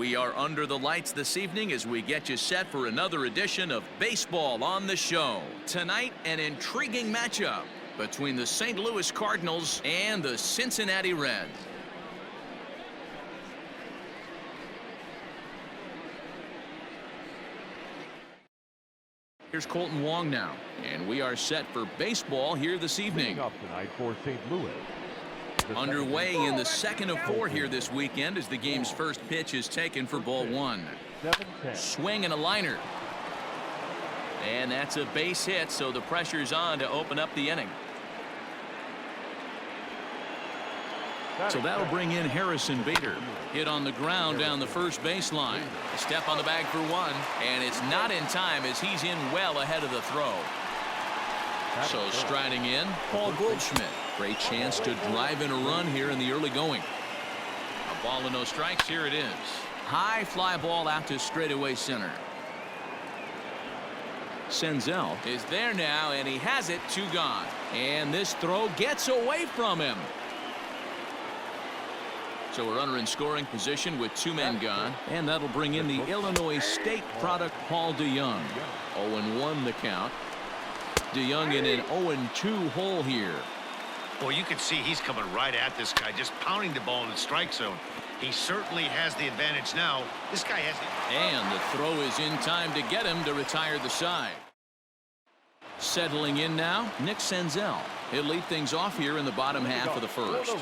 We are under the lights this evening as we get you set for another edition of Baseball on the Show. Tonight, an intriguing matchup between the St. Louis Cardinals and the Cincinnati Reds. Here's Kolten Wong now, and we are set for baseball here this evening. Up tonight for St. Louis. Underway in the second of 4 here this weekend as the game's first pitch is taken for ball 1. Swing and a liner. And that's a base hit, so the pressure's on to open up the inning. So that'll bring in Harrison Bader. Hit on the ground down the first baseline. A step on the bag for 1, and it's not in time as he's in well ahead of the throw. So striding in, Paul Goldschmidt. Great chance to drive in a run here in the early going. A ball and no strikes. Here it is. High fly ball out to straightaway center. Senzel is there now, and he has it. 2 gone. And this throw gets away from him. So a runner in scoring position with 2 men gone, and that'll bring in the Illinois State product Paul DeYoung. 0-1 the count. DeYoung in an 0-2 hole here. Well, you can see he's coming right at this guy, just pounding the ball in the strike zone. He certainly has the advantage now. This guy has it. And the throw is in time to get him to retire the side. Settling in now, Nick Senzel. He'll lead things off here in the bottom half of the first.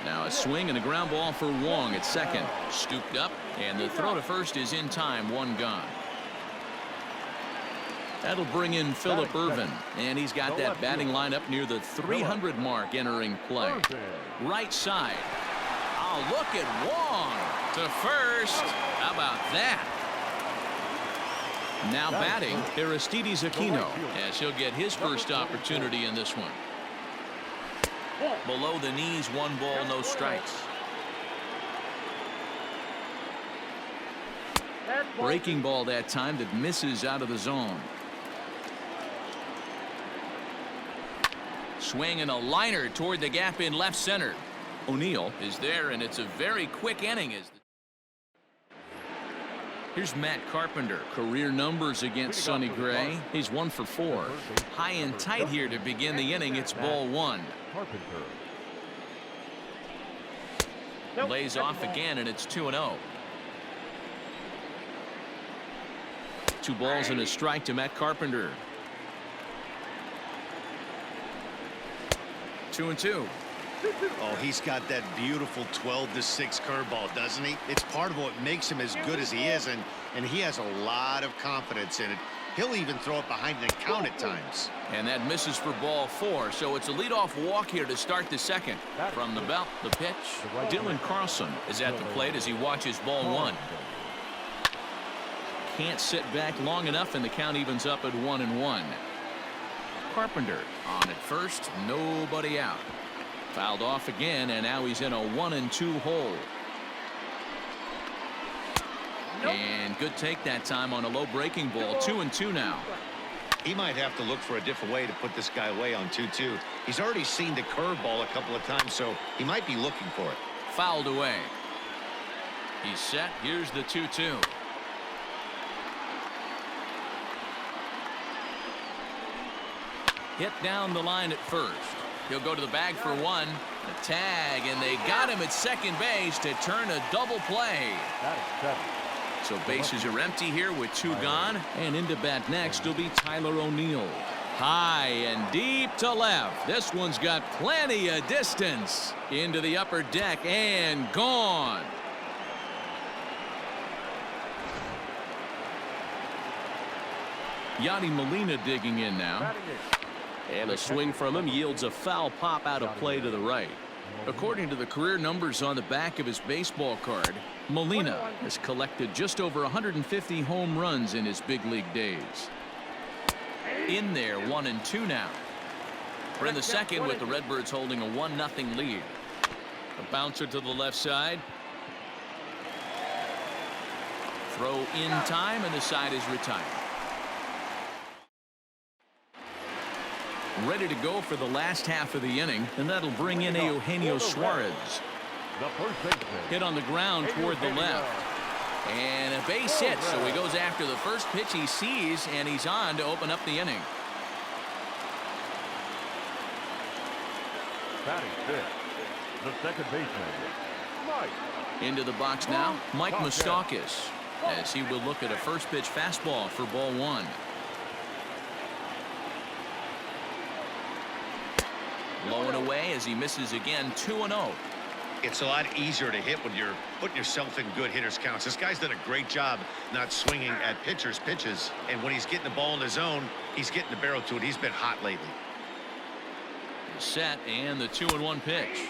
Now a swing and a ground ball for Wong at second. Scooped up, and the throw to first is in time. 1 gone. That'll bring in Phillip Ervin, and he's got that batting lineup near the 300 mark entering play. Right side. Oh, look at Wong to first. How about that? Now batting, Aristides Aquino, as he'll get his first opportunity in this one. Below the knees, 1 ball, no strikes. Breaking ball that time that misses out of the zone. Swing and a liner toward the gap in left center. O'Neill is there, and it's a very quick inning. Here's Matt Carpenter. Career numbers against Sonny Gray. He's 1 for 4. High and tight here to begin the inning. It's ball 1. Lays off again, and it's 2-0. 2 balls and a strike to Matt Carpenter. 2-2. Oh, he's got that beautiful 12-6 curveball, doesn't he? It's part of what makes him as good as he is, and he has a lot of confidence in it. He'll even throw it behind the count at times. And that misses for ball 4, so it's a leadoff walk here to start the second. From the belt, the pitch. Dylan Carlson is at the plate as he watches ball 1. Can't sit back long enough, and the count evens up at 1-1. Carpenter on at first, nobody out. Fouled off again, and now he's in a 1-2 hole. And good take that time on a low breaking ball. 2-2 now. He might have to look for a different way to put this guy away on 2-2. He's already seen the curveball a couple of times, so he might be looking for it. Fouled away. He's set. Here's the 2-2. Hit down the line at first. He'll go to the bag for 1. A tag, and they got him at second base to turn a double play. So bases are empty here with 2 gone, and into bat next will be Tyler O'Neill. High and deep to left. This one's got plenty of distance into the upper deck and gone. Yadi Molina digging in now. And a swing from him yields a foul pop out of play to the right. According to the career numbers on the back of his baseball card, Molina has collected just over 150 home runs in his big league days. In there, 1-2 now. We're in the second with the Redbirds holding a 1-0 lead. A bouncer to the left side. Throw in time, and the side is retired. Ready to go for the last half of the inning, and that'll bring in Eugenio Suarez. Hit on the ground toward the left. And a base hit, so he goes after the first pitch he sees, and he's on to open up the inning. Batting fifth, the second baseman, Mike. Into the box now, Mike Moustakas, as he will look at a first pitch fastball for ball one. Low and away as he misses again, 2-0. It's a lot easier to hit when you're putting yourself in good hitters counts. This guy's done a great job not swinging at pitchers' pitches. And when he's getting the ball in the zone, he's getting the barrel to it. He's been hot lately. Set and the 2-1 pitch.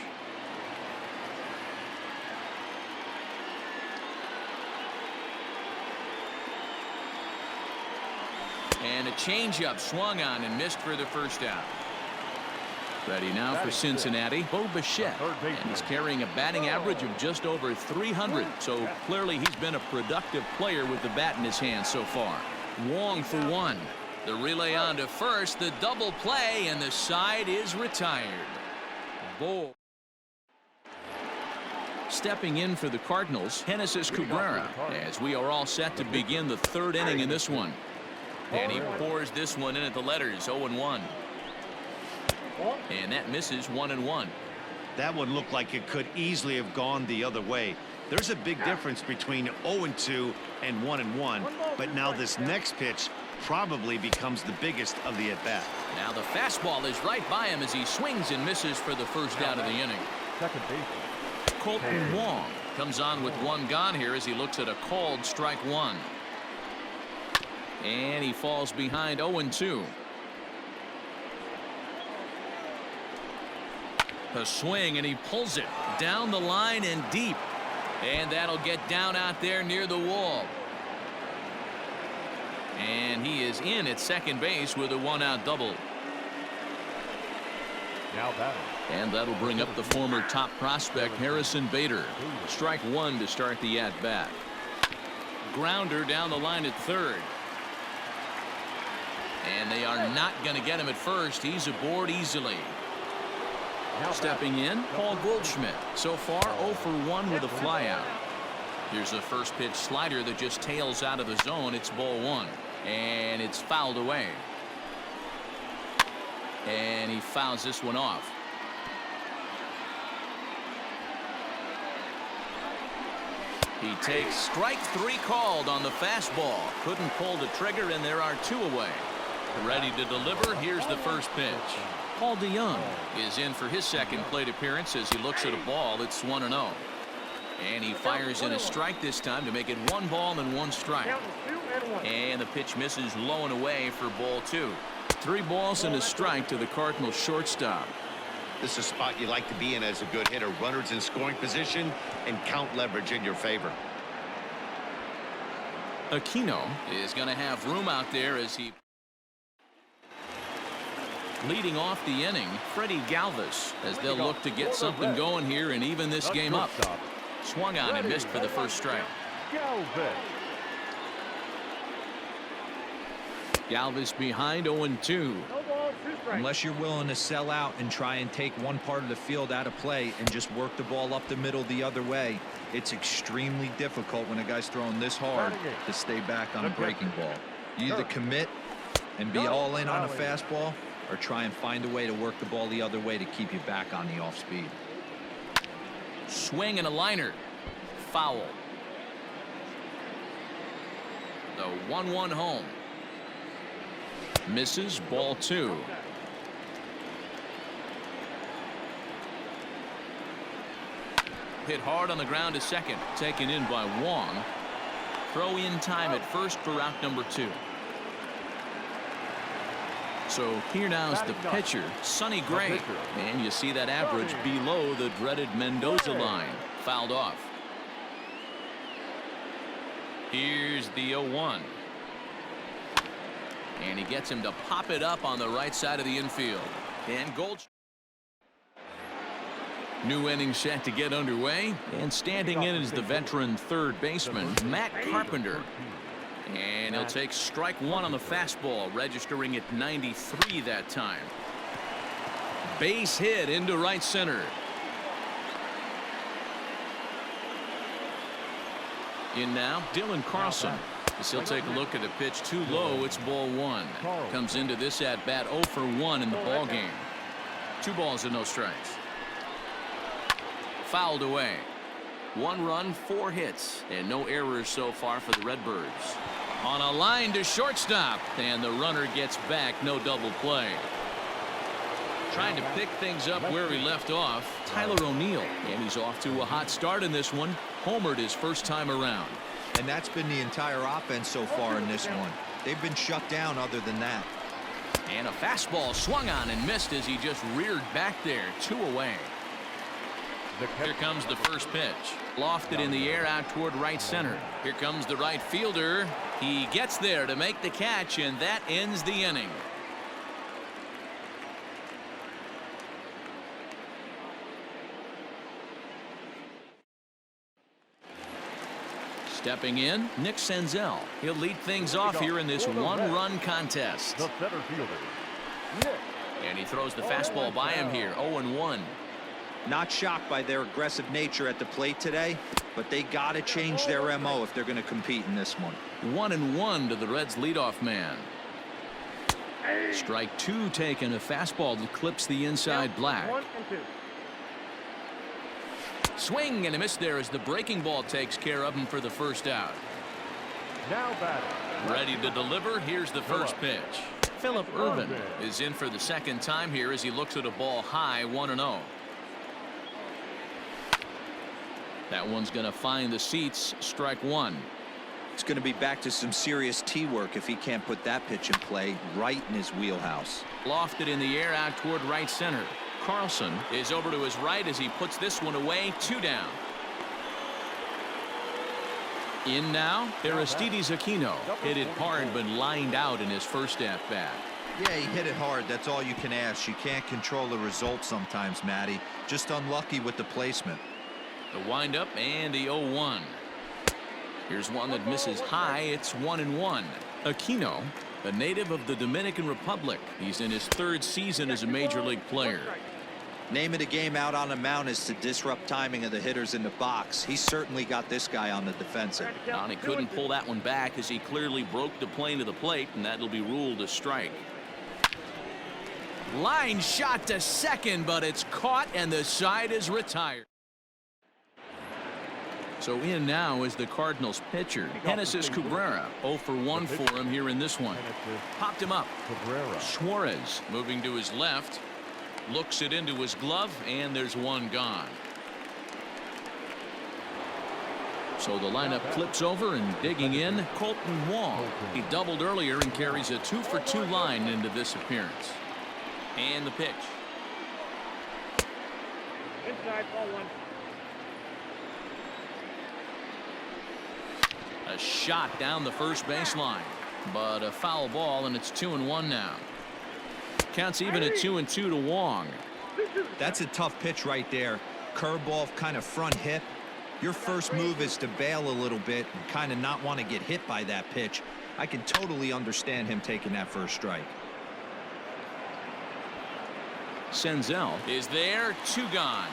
And a changeup swung on and missed for the first out. Ready now for Cincinnati, Bo Bichette, and he's carrying a batting average of just over 300, so clearly he's been a productive player with the bat in his hand so far. Wong for one. The relay on to first, the double play, and the side is retired. Bo. Stepping in for the Cardinals, Genesis Cabrera, as we are all set to begin the third inning in this one. And he pours this one in at the letters, 0-1. And that misses 1-1. That one looked like it could easily have gone the other way. There's a big difference between 0-2 and 1-1, but now this next pitch probably becomes the biggest of the at-bat. Now the fastball is right by him as he swings and misses for the first out of the inning. Second base. Colton Wong comes on with one gone here as he looks at a called strike one. And he falls behind 0-2. A swing, and he pulls it down the line and deep. And that'll get down out there near the wall. And he is in at second base with a one-out double. Now batting. And that'll bring up the former top prospect Harrison Bader. Strike one to start the at-bat. Grounder down the line at third. And they are not going to get him at first. He's aboard easily. Stepping in, Paul Goldschmidt. So far 0 for 1 with a flyout. Here's a first pitch slider that just tails out of the zone. It's ball one. And it's fouled away. And he fouls this one off. He takes strike three called on the fastball. Couldn't pull the trigger, and there are two away. Ready to deliver. Here's the first pitch. Paul DeYoung is in for his second plate appearance as he looks at a ball that's 1-0. And he fires in a strike this time to make it 1 ball and 1 strike. And the pitch misses low and away for ball 2. 3 balls and a strike to the Cardinals shortstop. This is a spot you like to be in as a good hitter. Runners in scoring position and count leverage in your favor. Aquino is going to have room out there as he leading off the inning. Freddie Galvis as they'll look to get something going here and even this game up. Swung on and missed for the first strike. Galvis behind 0-2. Unless you're willing to sell out and try and take one part of the field out of play and just work the ball up the middle the other way, it's extremely difficult when a guy's throwing this hard to stay back on a breaking ball. You either commit and be all in on a fastball or try and find a way to work the ball the other way to keep you back on the off speed. Swing and a liner. Foul. The 1-1 home. Misses, ball 2. Hit hard on the ground to second. Taken in by Wong. Throw in time at first for out number 2. So here now is the pitcher, Sonny Gray. And you see that average below the dreaded Mendoza line. Fouled off. Here's the 0-1. And he gets him to pop it up on the right side of the infield. And Gold. New inning set to get underway. And standing in is the veteran third baseman, Matt Carpenter. And he'll take strike 1 on the fastball, registering at 93 that time. Base hit into right center. In now, Dylan Carlson. As he'll take a look at a pitch too low, it's ball one. Comes into this at bat 0 for 1 in the ball game. 2 balls and no strikes. Fouled away. 1 run, 4 hits, and no errors so far for the Redbirds. On a line to shortstop, and the runner gets back, no double play. Trying to pick things up where he left off, Tyler O'Neill, and he's off to a hot start in this one. Homered his first time around. And that's been the entire offense so far in this one. They've been shut down other than that. And a fastball swung on and missed as he just reared back there. 2 away. Here comes the first pitch. Lofted in the air out toward right center. Here comes the right fielder. He gets there to make the catch, and that ends the inning. Stepping in, Nick Senzel. He'll lead things off here in this 1-run contest. The center fielder. And he throws the fastball by him here. 0-1. Not shocked by their aggressive nature at the plate today, but they got to change their MO if they're going to compete in this one. 1-1 to the Reds leadoff man. Strike 2 taken. A fastball that clips the inside black. 1 and 2. Swing and a miss there as the breaking ball takes care of him for the first out. Now batting. Ready to deliver. Here's the first pitch. Phillip Ervin is in for the second time here as he looks at a ball high. 1-0. That one's going to find the seats. Strike 1. It's going to be back to some serious tee work if he can't put that pitch in play right in his wheelhouse. Lofted in the air out toward right center. Carlson is over to his right as he puts this one away. 2 down. In now, Aristides Aquino. Hit it hard but lined out in his first at bat. Yeah, he hit it hard. That's all you can ask. You can't control the result sometimes, Matty. Just unlucky with the placement. The windup and the 0-1. Here's one that misses high. It's 1-1. Aquino, a native of the Dominican Republic. He's in his 3rd season as a major league player. Name of the game out on the mound is to disrupt timing of the hitters in the box. He certainly got this guy on the defensive. And he couldn't pull that one back as he clearly broke the plane of the plate, and that'll be ruled a strike. Line shot to second, but it's caught and the side is retired. So in now is the Cardinals pitcher, Genesis Cabrera. 0 for 1 for him here in this one. Popped him up. Suarez moving to his left. Looks it into his glove, and there's one gone. So the lineup flips over, and digging in, Colton Wong. He doubled earlier and carries a 2 for 2 line into this appearance. And the pitch. Inside, ball 1. A shot down the first baseline, but a foul ball, and it's 2-1 now. Counts even at 2-2 to Wong. That's a tough pitch right there. Curveball, kind of front hip. Your first move is to bail a little bit and kind of not want to get hit by that pitch. I can totally understand him taking that first strike. Senzel is there. 2 gone.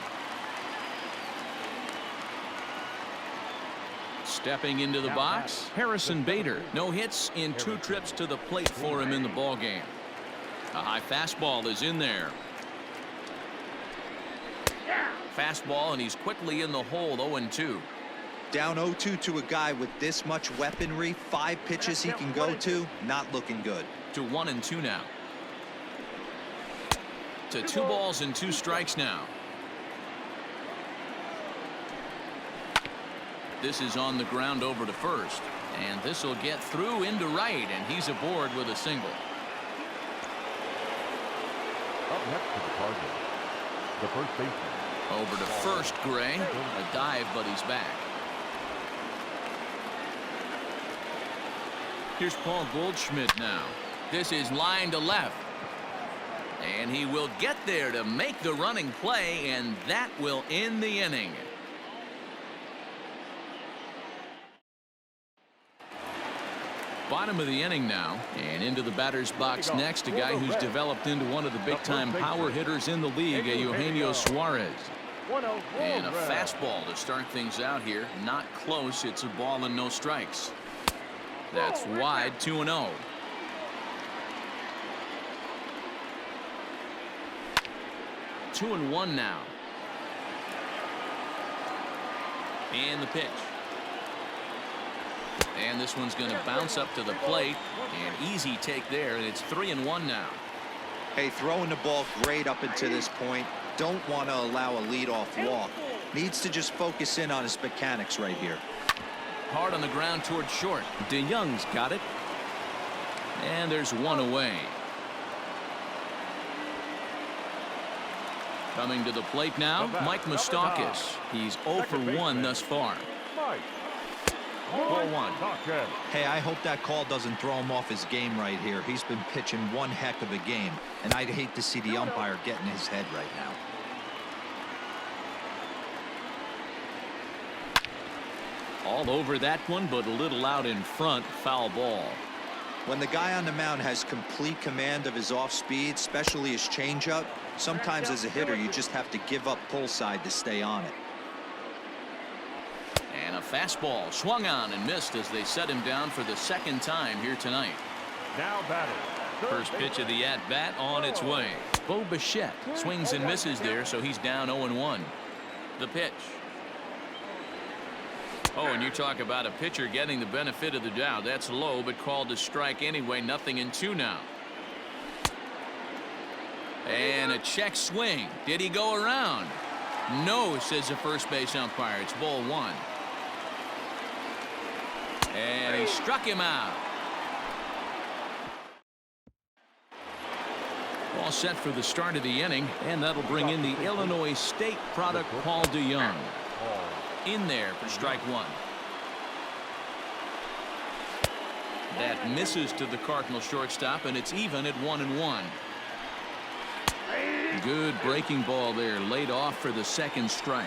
Stepping into the box, Harrison Bader. No hits in 2 trips to the plate for him in the ball game. A high fastball is in there. Fastball, and he's quickly in the hole. 0-2. Down 0-2 to a guy with this much weaponry, 5 pitches he can go to, not looking good. To 1-2 now. To 2 balls and 2 strikes now. This is on the ground over to first, and this will get through into right, and he's aboard with a single. Up next to the Cardinals, the first baseman. Over to first, Gray. A dive, but he's back. Here's Paul Goldschmidt now. This is line to left. And he will get there to make the running play, and that will end the inning. Bottom of the inning now, and into the batter's box next, a guy who's developed into one of the big-time power hitters in the league, Eugenio Suarez. And a fastball to start things out here. Not close. It's a ball and no strikes. That's wide. 2-0. Two and one now. And the pitch. And this one's going to bounce up to the plate. An easy take there, and it's 3-1 now. Hey, throwing the ball great up until this point. Don't want to allow a leadoff walk. Needs to just focus in on his mechanics right here. Hard on the ground towards short. DeYoung's got it. And there's one away. Coming to the plate now, Mike Moustakas. He's 0 for 1 thus far. 4-1. Hey, I hope that call doesn't throw him off his game right here. He's been pitching one heck of a game, and I'd hate to see the umpire get in his head right now. All over that one, but a little out in front. Foul ball. When the guy on the mound has complete command of his off speed, especially his changeup, sometimes as a hitter you just have to give up pull side to stay on it. And a fastball swung on and missed as they set him down for the second time here tonight. Now batting. First pitch of the at-bat on its way. Bo Bichette swings and misses there, so he's down 0-1. The pitch. Oh, and you talk about a pitcher getting the benefit of the doubt. That's low, but called to strike anyway. 0-2 now. And a check swing. Did he go around? No, says the first base umpire. It's ball one. And he struck him out. All set for the start of the inning, and that'll bring in the Illinois State product, Paul DeYoung. In there for strike one. That misses to the Cardinal shortstop, and it's even at 1-1. Good breaking ball there, laid off for the second strike.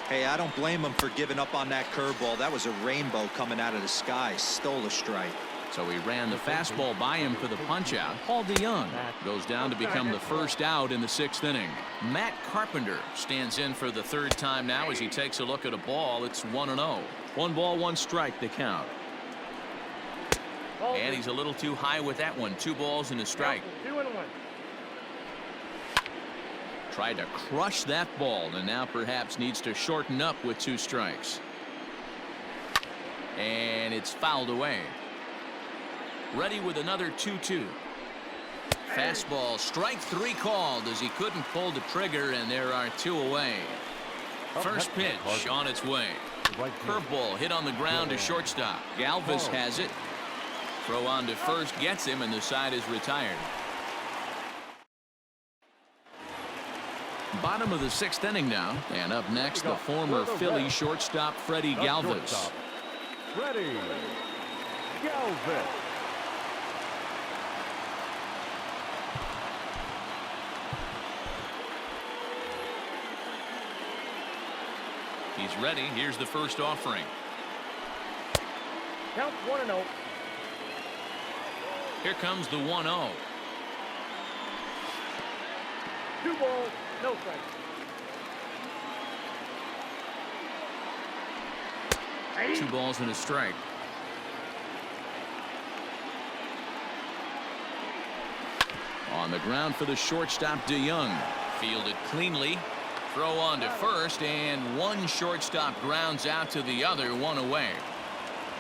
Hey, I don't blame him for giving up on that curveball. That was a rainbow coming out of the sky. Stole a strike. So he ran the fastball by him for the punch-out. Paul DeYoung goes down to become the first out in the sixth inning. Matt Carpenter stands in for the third time now as he takes a look at a ball. It's 1-0. 1 ball, 1 strike to count. And he's a little too high with that one. 2 balls and a strike. 2-1. Tried to crush that ball, and now perhaps needs to shorten up with 2 strikes. And it's fouled away. Ready with another 2-2. Fastball, strike 3 called as he couldn't pull the trigger, and there are 2 away. First pitch on its way. Curveball hit on the ground to shortstop. Galvis has it. Throw on to first gets him, and the side is retired. Bottom of the 6th inning now, and up next the former Philly shortstop Freddie Galvis. Freddie Galvis. He's ready. Here's the first offering. Count 1-0. Here comes the 1-0. 2 balls, no strikes. 2 balls and a strike. On the ground for the shortstop DeYoung. Fielded cleanly. Throw on to first, and one shortstop grounds out to the other, 1 away.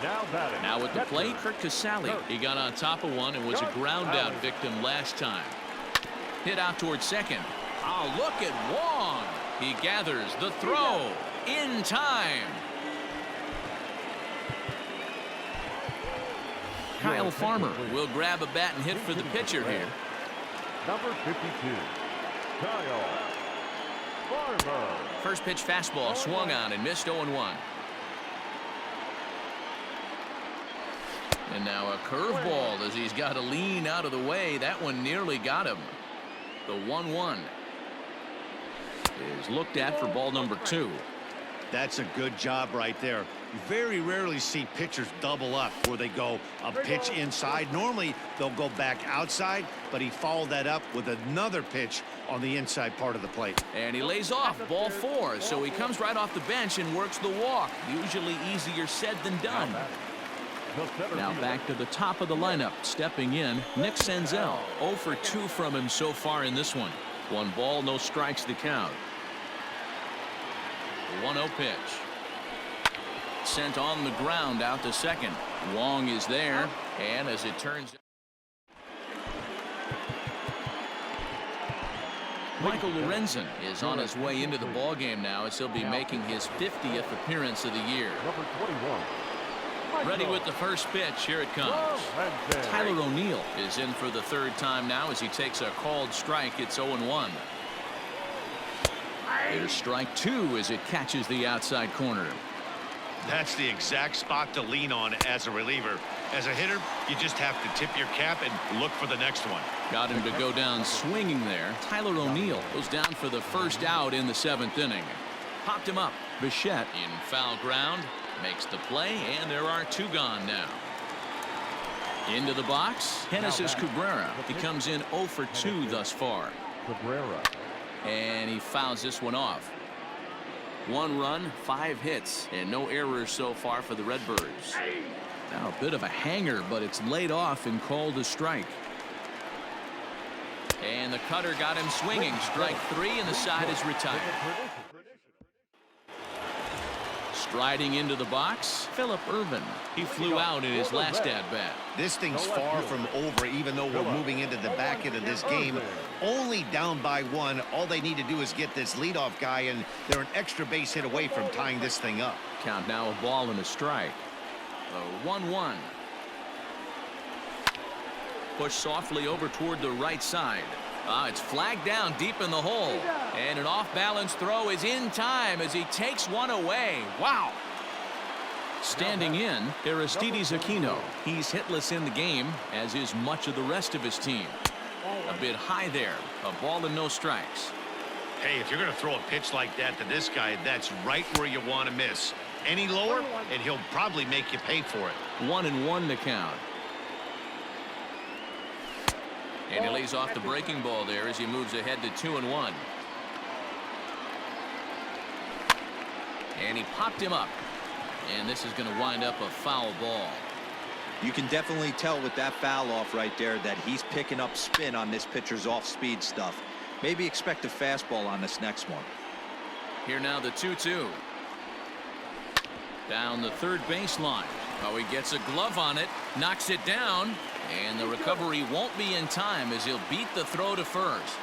Now at the plate, Kurt Casale. He got on top of one and was a ground out victim last time. Hit out towards second. Oh, look at Wong. He gathers the throw in time. Kyle Farmer will grab a bat and hit for the pitcher here. Number 52, Kyle Farmer. First pitch fastball swung on and missed 0-1. And now a curveball as he's got to lean out of the way. That one nearly got him. The 1-1 is looked at for ball number 2. That's a good job right there. You very rarely see pitchers double up where they go a pitch inside. Normally they'll go back outside, but he followed that up with another pitch on the inside part of the plate. And he lays off, ball 4. So he comes right off the bench and works the walk. Usually easier said than done. Now back to the top of the lineup. Stepping in, Nick Senzel. 0 for 2 from him so far in this one. 1 ball, no strikes to count. The 1-0 pitch. Sent on the ground out to second. Wong is there, and as it turns, Michael Lorenzen is on his way into the ballgame now as he'll be making his 50th appearance of the year. Number 21. Ready with the first pitch. Here it comes. Tyler O'Neill is in for the 3rd time now as he takes a called strike. It's 0-1. There's strike 2 as it catches the outside corner. That's the exact spot to lean on as a reliever. As a hitter, you just have to tip your cap and look for the next one. Got him to go down swinging there. Tyler O'Neill goes down for the first out in the 7th inning. Popped him up. Bichette in foul ground. Makes the play, and there are 2 gone now. Into the box, Genesis Cabrera. He comes in 0 for 2 thus far. Cabrera. And he fouls this one off. 1 run, 5 hits, and no errors so far for the Redbirds. Now a bit of a hanger, but it's laid off and called a strike. And the cutter got him swinging. Strike 3, and the side is retired. Striding into the box, Phillip Ervin. He flew out in his last at-bat. This thing's far from over, even though we're moving into the back end of this game. Only down by 1. All they need to do is get this leadoff guy, and they're an extra base hit away from tying this thing up. Count now a ball and a strike. 1-1. Push softly over toward the right side. It's flagged down deep in the hole. And an off-balance throw is in time as he takes one away. Wow. Standing in, Aristides Aquino. He's hitless in the game, as is much of the rest of his team. A bit high there. A ball and no strikes. Hey, if you're going to throw a pitch like that to this guy, that's right where you want to miss. Any lower, and he'll probably make you pay for it. 1-1 to count. And he lays off the breaking ball there as he moves ahead to 2-1. And he popped him up. And this is going to wind up a foul ball. You can definitely tell with that foul off right there that he's picking up spin on this pitcher's off-speed stuff. Maybe expect a fastball on this next one. Here now the 2-2. Down the 3rd baseline. Oh, he gets a glove on it, knocks it down, and the recovery won't be in time as he'll beat the throw to first.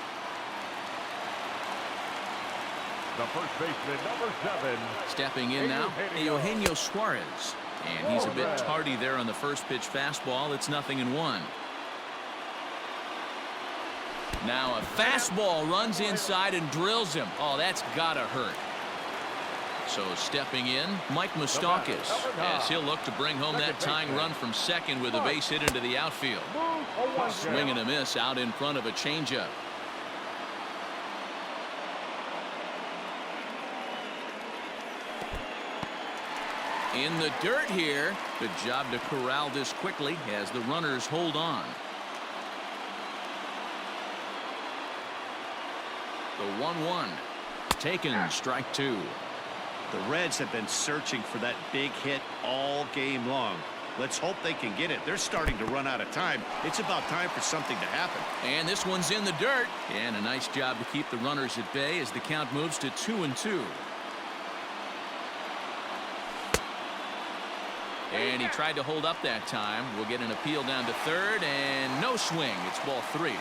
The first baseman, number 7. Stepping in now, Eugenio Suarez. And he's a bit tardy there on the first pitch fastball. It's 0-1. Now a fastball runs inside and drills him. Oh, that's gotta hurt. So stepping in, Mike Moustakas, as he'll look to bring home that tying run from second with a base hit into the outfield. Swing and a miss out in front of a changeup. In the dirt here. Good job to corral this quickly as the runners hold on. The 1-1. Taken, strike 2. The Reds have been searching for that big hit all game long. Let's hope they can get it. They're starting to run out of time. It's about time for something to happen. And this one's in the dirt. And a nice job to keep the runners at bay as the count moves to 2-2. And he tried to hold up that time. We'll get an appeal down to 3rd, and no swing. It's ball 3.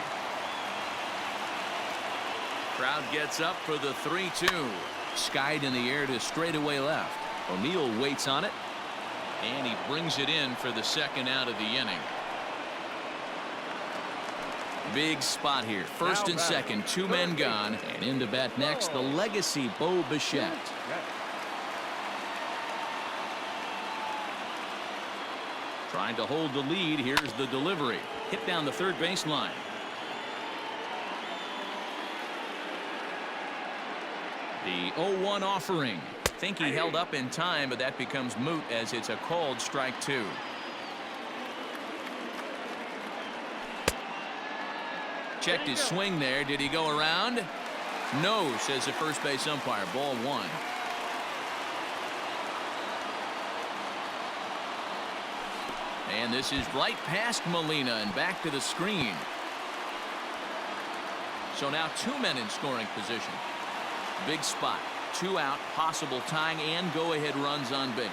Crowd gets up for the 3-2. Skied in the air to straightaway left. O'Neill waits on it, and he brings it in for the 2nd out of the inning. Big spot here. 1st and 2nd, 2 men gone, and in to bat next, the legacy Bo Bichette. Trying to hold the lead. Here's the delivery. Hit down the 3rd baseline. The 0-1 offering. Think he held up in time, but that becomes moot as it's a called strike 2. Checked his swing there. Did he go around? No, says the first base umpire. Ball 1. And this is right past Molina and back to the screen. So now 2 men in scoring position. Big spot. 2 out, possible tying and go-ahead runs on base.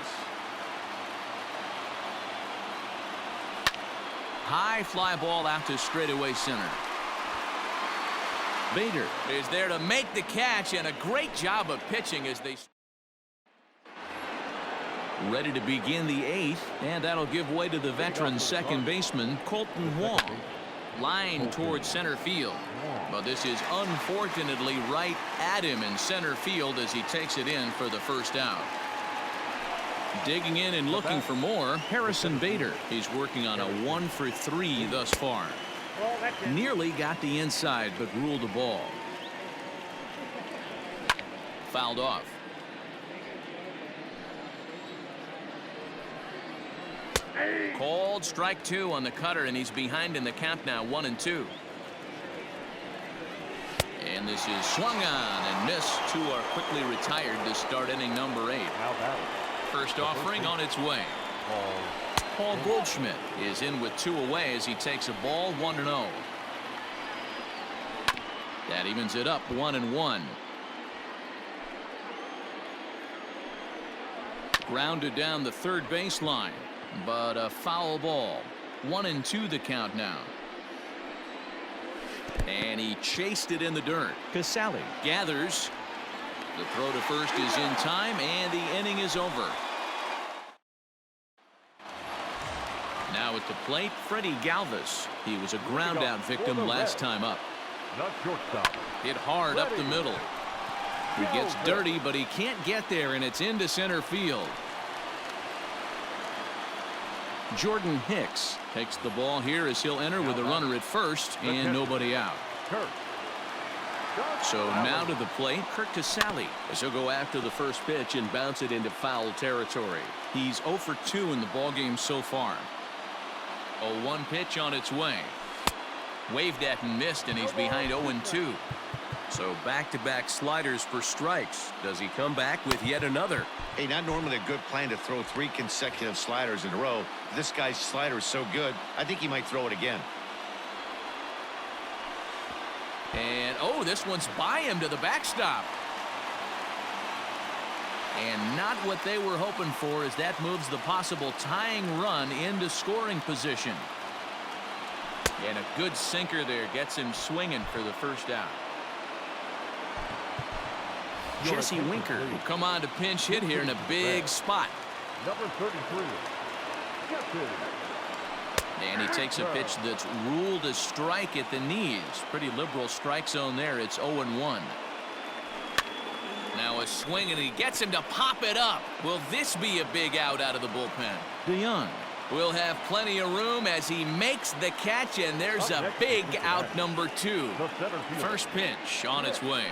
High fly ball out to straightaway center. Bader is there to make the catch, and a great job of pitching as they ready to begin the 8th, and that'll give way to the veteran second baseman Colton Wong. Line towards center field, but this is unfortunately right at him in center field as he takes it in for the first out. Digging in and looking for more, Harrison Bader. He's working on a 1 for 3 thus far. Nearly got the inside, but ruled the ball. Fouled off. Called strike 2 on the cutter, and he's behind in the count now, 1-2. And this is swung on and missed. 2 are quickly retired to start inning number 8. First offering on its way. Paul Goldschmidt is in with 2 away as he takes a ball, 1-0. That evens it up, 1-1. Grounded down the third baseline, but a foul ball. 1-2 the count now. And he chased it in the dirt. Casale gathers. The throw to first is in time, and the inning is over. Now at the plate, Freddie Galvis. He was a ground-out victim last time up. Hit hard up the middle. He gets dirty, but he can't get there, and it's into center field. Jordan Hicks takes the ball here as he'll enter with a runner at first and nobody out. So now to the plate, Kurt Casale, as he'll go after the first pitch and bounce it into foul territory. He's 0 for 2 in the ballgame so far. A 1 pitch on its way. Waved at and missed, and he's behind 0-2. So back-to-back sliders for strikes. Does he come back with yet another? Hey, not normally a good plan to throw 3 consecutive sliders in a row. This guy's slider is so good, I think he might throw it again. And, oh, this one's by him to the backstop. And not what they were hoping for as that moves the possible tying run into scoring position. And a good sinker there gets him swinging for the first out. Jesse Winker will come on to pinch hit here in a big spot. Number 33. And he takes a pitch that's ruled a strike at the knees. Pretty liberal strike zone there. It's 0-1. Now a swing, and he gets him to pop it up. Will this be a big out of the bullpen? DeYoung will have plenty of room as he makes the catch, and there's a big out number 2. First pitch on its way.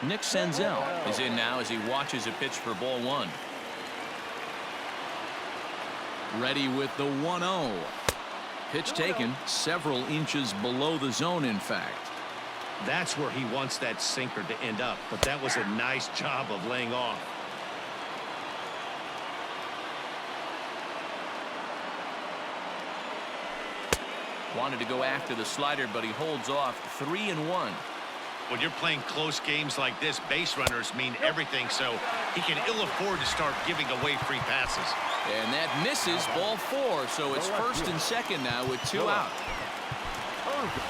Nick Senzel is in now as he watches a pitch for ball 1. Ready with the 1-0. Pitch taken several inches below the zone, in fact. That's where he wants that sinker to end up, but that was a nice job of laying off. Wanted to go after the slider, but he holds off. 3-1. When you're playing close games like this, base runners mean everything, so he can ill afford to start giving away free passes. And that misses, ball 4, so it's first and second now with 2 out.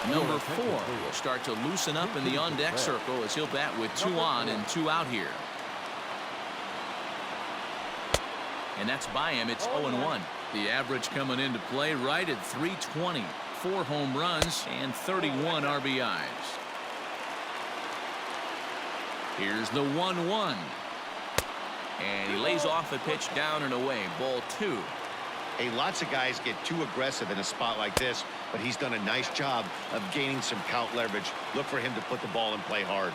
Number 4 will start to loosen up in the on-deck circle as he'll bat with 2 on and 2 out here. And that's by him. It's 0-1. The average coming into play right at 320. 4 home runs and 31 RBIs. Here's the 1-1. And he lays off the pitch down and away. Ball 2. Hey, lots of guys get too aggressive in a spot like this, but he's done a nice job of gaining some count leverage. Look for him to put the ball in play hard.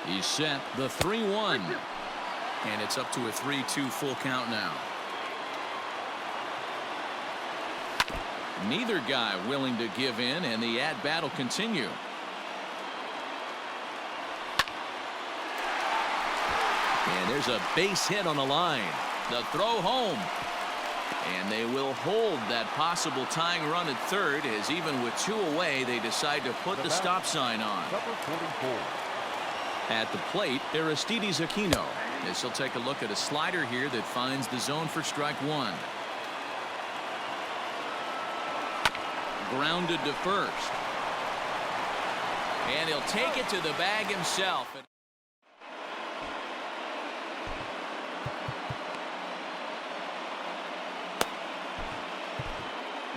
He's set. The 3-1. And it's up to a 3-2 full count now. Neither guy willing to give in, and the at-bat will continue. And there's a base hit on the line. The throw home. And they will hold that possible tying run at third, as even with 2 away, they decide to put the stop sign on. Number 44. At the plate, Aristides Aquino. As he'll take a look at a slider here that finds the zone for strike 1. Grounded to first. And he'll take it to the bag himself.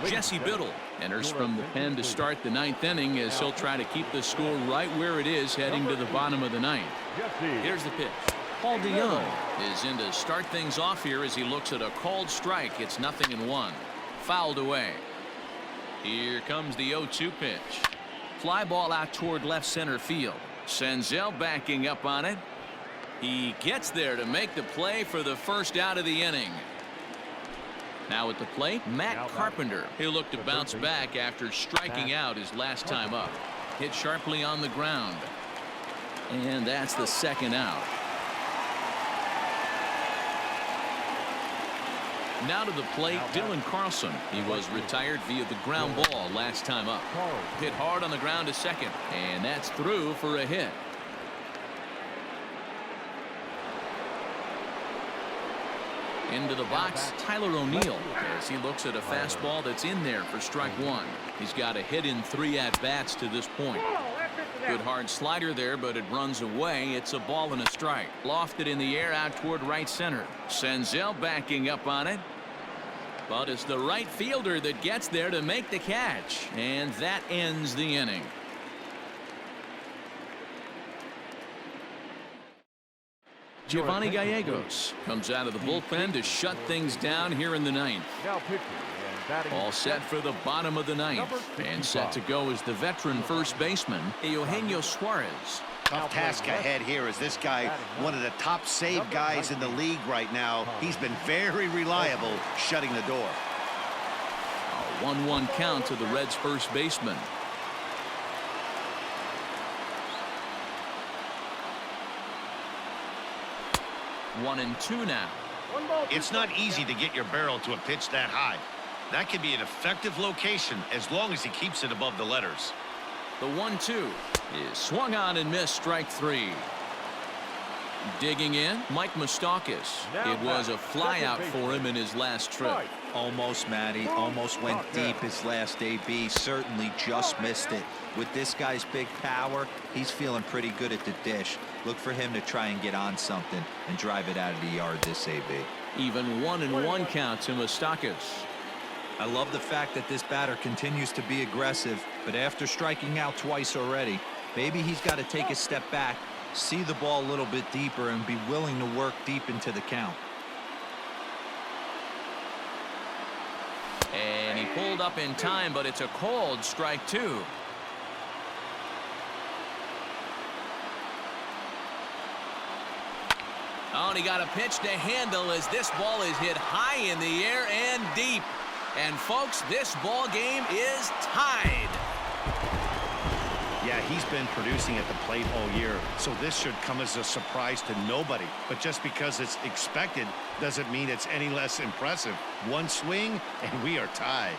Jesse Biddle enters from the pen to start the 9th inning, as he'll try to keep the score right where it is heading to the bottom of the 9th. Here's the pitch. Paul DeYoung is in to start things off here as he looks at a called strike. It's 0-1. Fouled away. Here comes the 0-2 pitch. Fly ball out toward left center field. Senzel backing up on it. He gets there to make the play for the first out of the inning. Now at the plate, Matt Carpenter. He'll look to bounce back after striking out his last time up. Hit sharply on the ground. And that's the second out. Now to the plate, Dylan Carlson. He was retired via the ground ball last time up. Hit hard on the ground to second. And that's through for a hit. Into the box, Tyler O'Neill, as he looks at a fastball that's in there for strike 1. He's got a hit in 3 at-bats to this point. Good hard slider there, but it runs away. It's a ball and a strike. Lofted in the air out toward right center. Senzel backing up on it. But it's the right fielder that gets there to make the catch. And that ends the inning. Giovanni Gallegos comes out of the bullpen to shut things down here in the 9th. All set for the bottom of the 9th. And set to go is the veteran first baseman, Eugenio Suarez. Tough task ahead here, as this guy, one of the top save guys in the league right now. He's been very reliable shutting the door. A 1-1 count to the Reds' first baseman. One and two now. It's not easy to get your barrel to a pitch that high. That can be an effective location as long as he keeps it above the letters. The 1-2 is swung on and missed, strike 3. Digging in, Mike Moustakas. It was a fly out for him in his last trip. Almost, Matty. Almost went deep his last AB. Certainly just missed it. With this guy's big power, he's feeling pretty good at the dish. Look for him to try and get on something and drive it out of the yard this AB. Even 1-1 count to Moustakas. I love the fact that this batter continues to be aggressive, but after striking out twice already, maybe he's got to take a step back, see the ball a little bit deeper, and be willing to work deep into the count. And he pulled up in time, but it's a called strike 2. Oh, and he got a pitch to handle as this ball is hit high in the air and deep. And folks, this ball game is tied. Yeah, he's been producing at the plate all year, so this should come as a surprise to nobody. But just because it's expected doesn't mean it's any less impressive. One swing, and we are tied.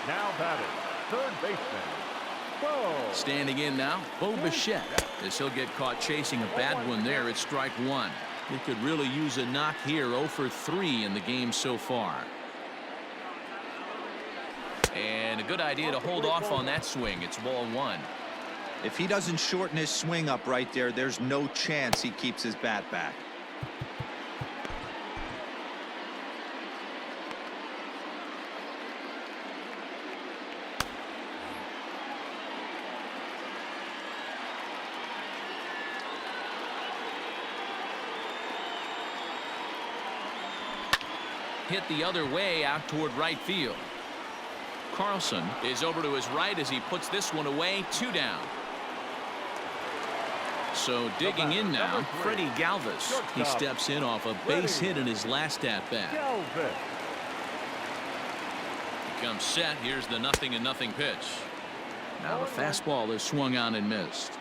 Now batting, third baseman, Bo. Standing in now, Bo Bichette, as he'll get caught chasing a bad one there at strike 1. He could really use a knock here. 0 for 3 in the game so far. And a good idea to hold off on that swing. It's ball 1. If he doesn't shorten his swing up right there, there's no chance he keeps his bat back. hit the other way out toward right field. Carlson is over to his right as he puts this one away. 2 down. So digging in now, Freddie Galvis. He steps in off a base hit in his last at-bat. He comes set. Here's the 0-0 pitch. Now the fastball is swung on and missed.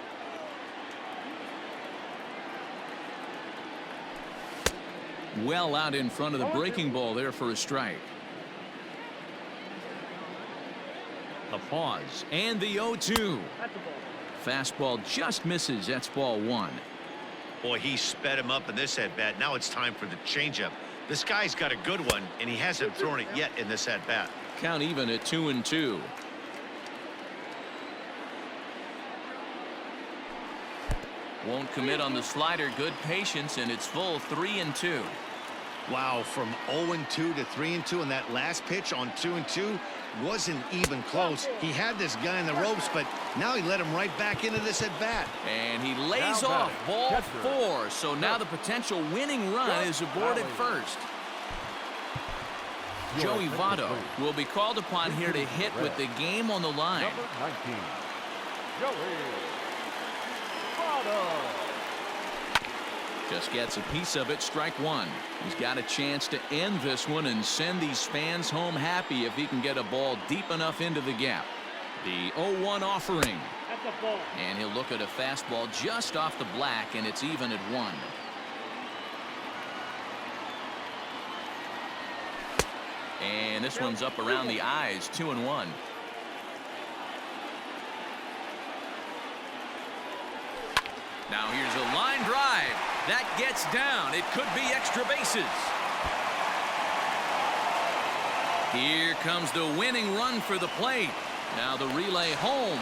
Well out in front of the breaking ball there for a strike. The pause and the 0-2. Fastball just misses. That's ball 1. Boy, he sped him up in this at-bat. Now it's time for the changeup. This guy's got a good one, and he hasn't thrown it yet in this at-bat. Count even at 2-2. Won't commit on the slider. Good patience, and it's full 3-2. Wow, from 0-2 to 3-2, and that last pitch on 2-2 wasn't even close. He had this guy in the ropes, but now he let him right back into this at bat. And he lays off ball 4. So now the potential winning run is aborted first. Joey Votto will be called upon here to hit with the game on the line. Number 19, Joey Votto. Just gets a piece of it. Strike 1. He's got a chance to end this one and send these fans home happy if he can get a ball deep enough into the gap. The 0-1 offering. And he'll look at a fastball just off the black, and it's even at 1. And this one's up around the eyes. 2-1. Now here's a line drive. That gets down. It could be extra bases. Here comes the winning run for the plate. Now the relay home.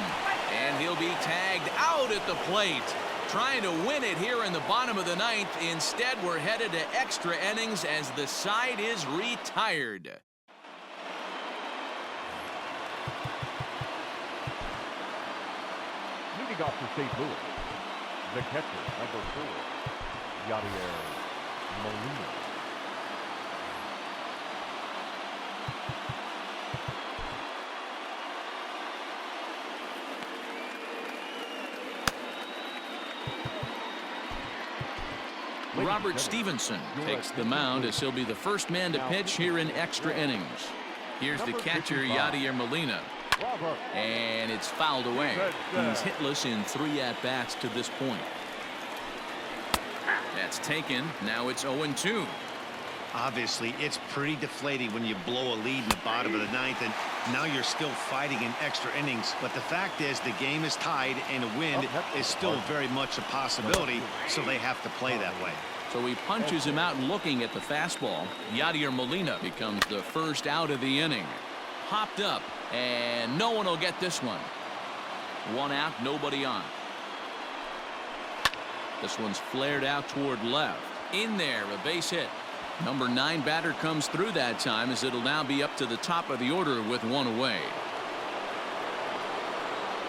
And he'll be tagged out at the plate. Trying to win it here in the bottom of the 9th. Instead, we're headed to extra innings as the side is retired. Leading off for St. Louis, the catcher, number 4, Yadier Molina. Robert Stevenson takes the mound as he'll be the first man to pitch here in extra innings. Here's the catcher, Yadier Molina. And it's fouled away. He's hitless in 3 at-bats to this point. That's taken. Now it's 0-2. Obviously, it's pretty deflating when you blow a lead in the bottom of the 9th, and now you're still fighting in extra innings. But the fact is, the game is tied, and a win is still very much a possibility, so they have to play that way. So he punches him out looking at the fastball. Yadier Molina becomes the first out of the inning. Hopped up, and no one will get this one. 1 out, nobody on. This one's flared out toward left. In there, a base hit. Number 9 batter comes through that time as it'll now be up to the top of the order with 1 away.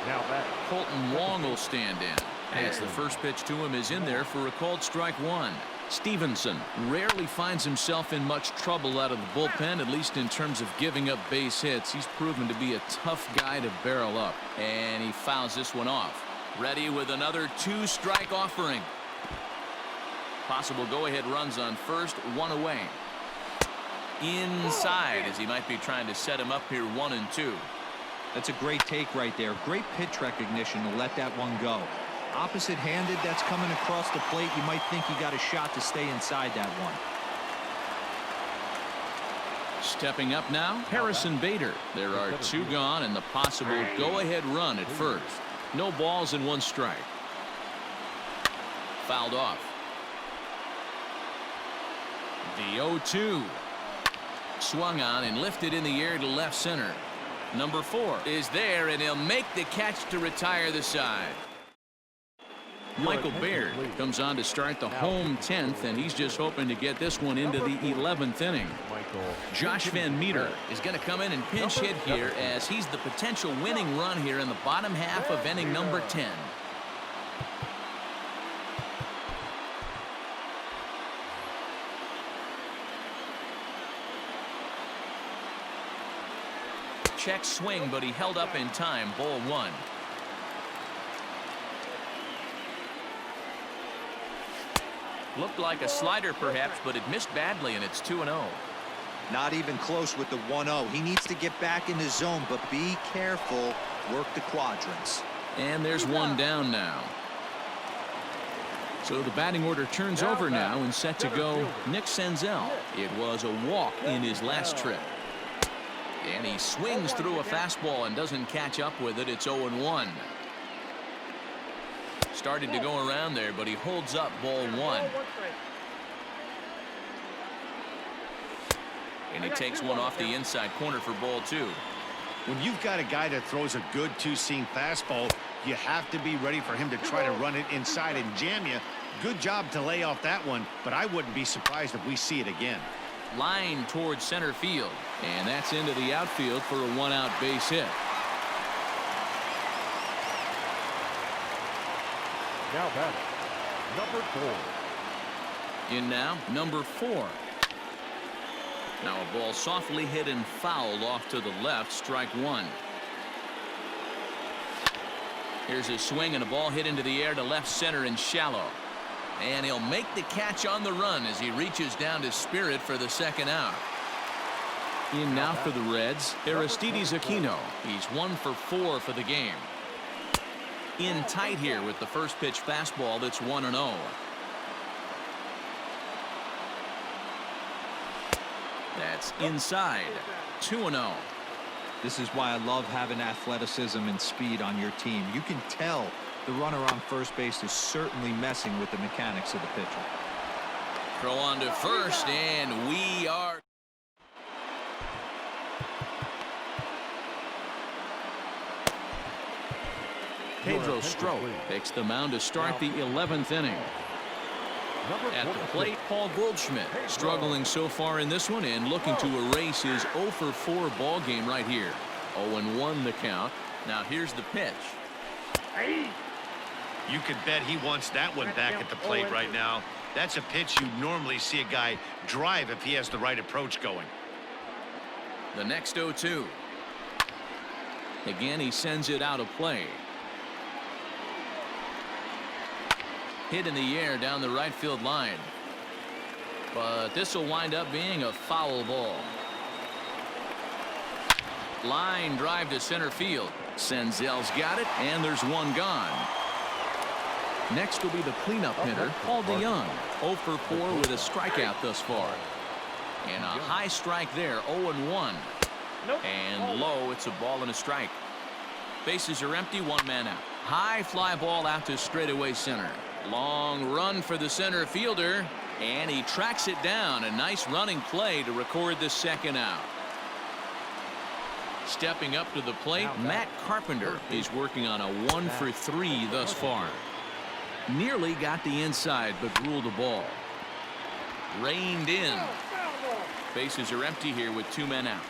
Now back. Colton Wong will stand in as the first pitch to him is in there for a called strike 1. Stevenson rarely finds himself in much trouble out of the bullpen, at least in terms of giving up base hits. He's proven to be a tough guy to barrel up, and he fouls this one off. Ready with another 2-strike offering. Possible go-ahead runs on first, 1 away. Inside as he might be trying to set him up here 1-2. That's a great take right there. Great pitch recognition to let that one go. Opposite-handed, that's coming across the plate. You might think he got a shot to stay inside that one. Stepping up now, Harrison Bader. There are 2 gone and the possible go-ahead run at first. No balls and 1 strike. Fouled off. The 0-2. Swung on and lifted in the air to left center. Number 4 is there, and he'll make the catch to retire the side. Michael Baird comes on to start the home 10th, and he's just hoping to get this one into the 11th inning. Josh Van Meter is going to come in and pinch hit here as he's the potential winning run here in the bottom half of inning number 10. Check swing, but he held up in time. Ball 1. Looked like a slider perhaps, but it missed badly, and it's 2-0. Not even close with the 1-0. He needs to get back in the zone, but be careful. Work the quadrants. And there's one down now. So the batting order turns over now, and set to go Nick Senzel. It was a walk in his last trip. And he swings through a fastball and doesn't catch up with it. It's 0-1. Started to go around there, but he holds up. Ball 1. And he takes one off the inside corner for ball 2. When you've got a guy that throws a good two-seam fastball, you have to be ready for him to try to run it inside and jam you. Good job to lay off that one, but I wouldn't be surprised if we see it again. Line towards center field, and that's into the outfield for a one-out base hit. Now batting, number 4. In now, number 4. Now a ball softly hit and fouled off to the left. Strike 1. Here's a swing and a ball hit into the air to left center and shallow. And he'll make the catch on the run as he reaches down to Spirit for the second out. In now for the Reds, Aristides Aquino. He's 1 for 4 for the game. In tight here with the first pitch fastball that's 1-0. That's inside. 2-0. This is why I love having athleticism and speed on your team. You can tell the runner on first base is certainly messing with the mechanics of the pitcher. Throw on to first, and we are. Pedro Strop takes the mound to start the 11th inning. At the plate, Paul Goldschmidt struggling so far in this one and looking to erase his 0 for 4 ball game right here. 0-1 the count. Now here's the pitch. You could bet he wants that one back at the plate right now. That's a pitch you normally see a guy drive if he has the right approach going. The next 0-2. Again, he sends it out of play. Hit in the air down the right field line. But this will wind up being a foul ball. Line drive to center field. Senzel's got it, and there's one gone. Next will be the cleanup hitter, Paul DeYoung. 0 for 4 with a strikeout thus far. And a high strike there, 0-1. And low, it's a ball and a strike. Bases are empty, one man out. High fly ball out to straightaway center. Long run for the center fielder, and he tracks it down. A nice running play to record the second out. Stepping up to the plate, Matt Carpenter is working on a 1 for 3 thus far. Nearly got the inside, but ruled the ball. Reined in. Bases are empty here with 2 men out.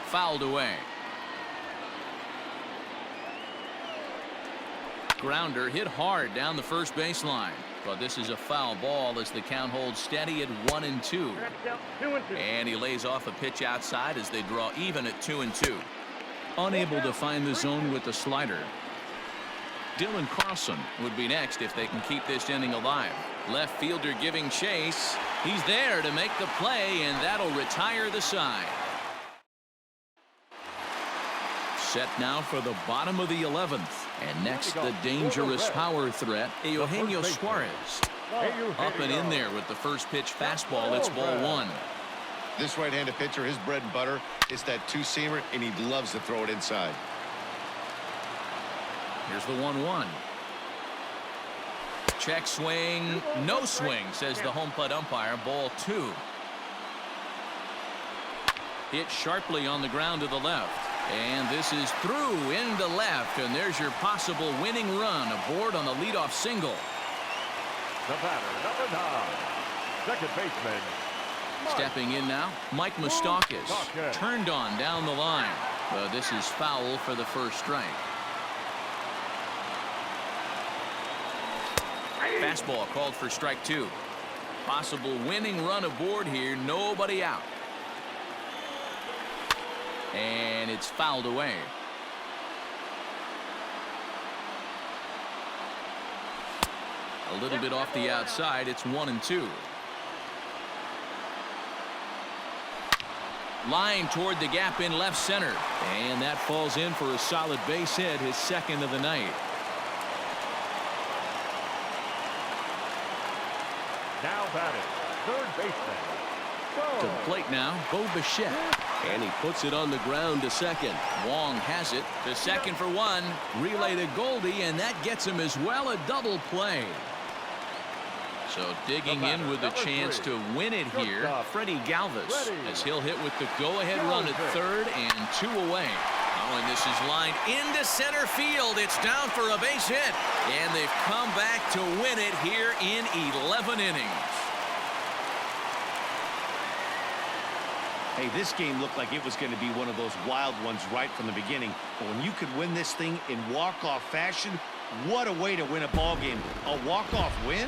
Fouled away. Grounder hit hard down the first baseline, but this is a foul ball as the count holds steady at 1-2. And he lays off a pitch outside as they draw even at 2-2. Unable to find the zone with the slider. Dylan Carlson would be next if they can keep this inning alive. Left fielder giving chase. He's there to make the play, and that'll retire the side. Set now for the bottom of the 11th. And next, the dangerous power threat, Eugenio Suarez. Up and in there with the first pitch fastball. It's ball 1. This right-handed pitcher, his bread and butter is that two-seamer, and he loves to throw it inside. Here's the 1-1. Check swing. No swing, says the home plate umpire. Ball 2. Hit sharply on the ground to the left. And this is through into left, and there's your possible winning run aboard on the leadoff single. The batter, number 9, second baseman. Stepping in now, Mike Moustakas. Turned on down the line. This is foul for the first strike. Fastball called for strike 2. Possible winning run aboard here, nobody out. And it's fouled away. A little bit off the outside. It's 1-2. Line toward the gap in left center. And that falls in for a solid base hit, his second of the night. Now batting, third baseman. To the plate now, Bo Bichette. And he puts it on the ground to second. Wong has it to second for one. Relay to Goldie, and that gets him as well, a double play. So digging in with a chance to win it here, Freddie Galvis, as he'll hit with the go-ahead run at third and 2 away. Oh, and this is lined into center field. It's down for a base hit, and they've come back to win it here in 11 innings. Hey, this game looked like it was going to be one of those wild ones right from the beginning. But when you could win this thing in walk-off fashion, what a way to win a ball game. A walk-off win?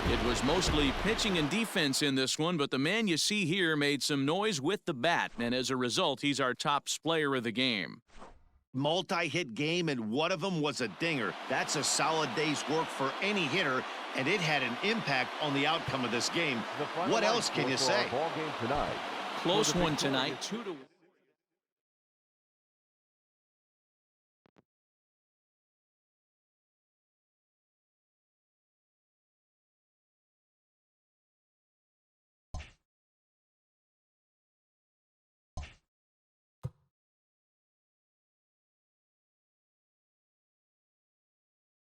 It was mostly pitching and defense in this one, but the man you see here made some noise with the bat, and as a result, he's our top player of the game. Multi-hit game, and one of them was a dinger. That's a solid day's work for any hitter, and it had an impact on the outcome of this game. What else can you say? Ball game tonight. Close one tonight, 2-1.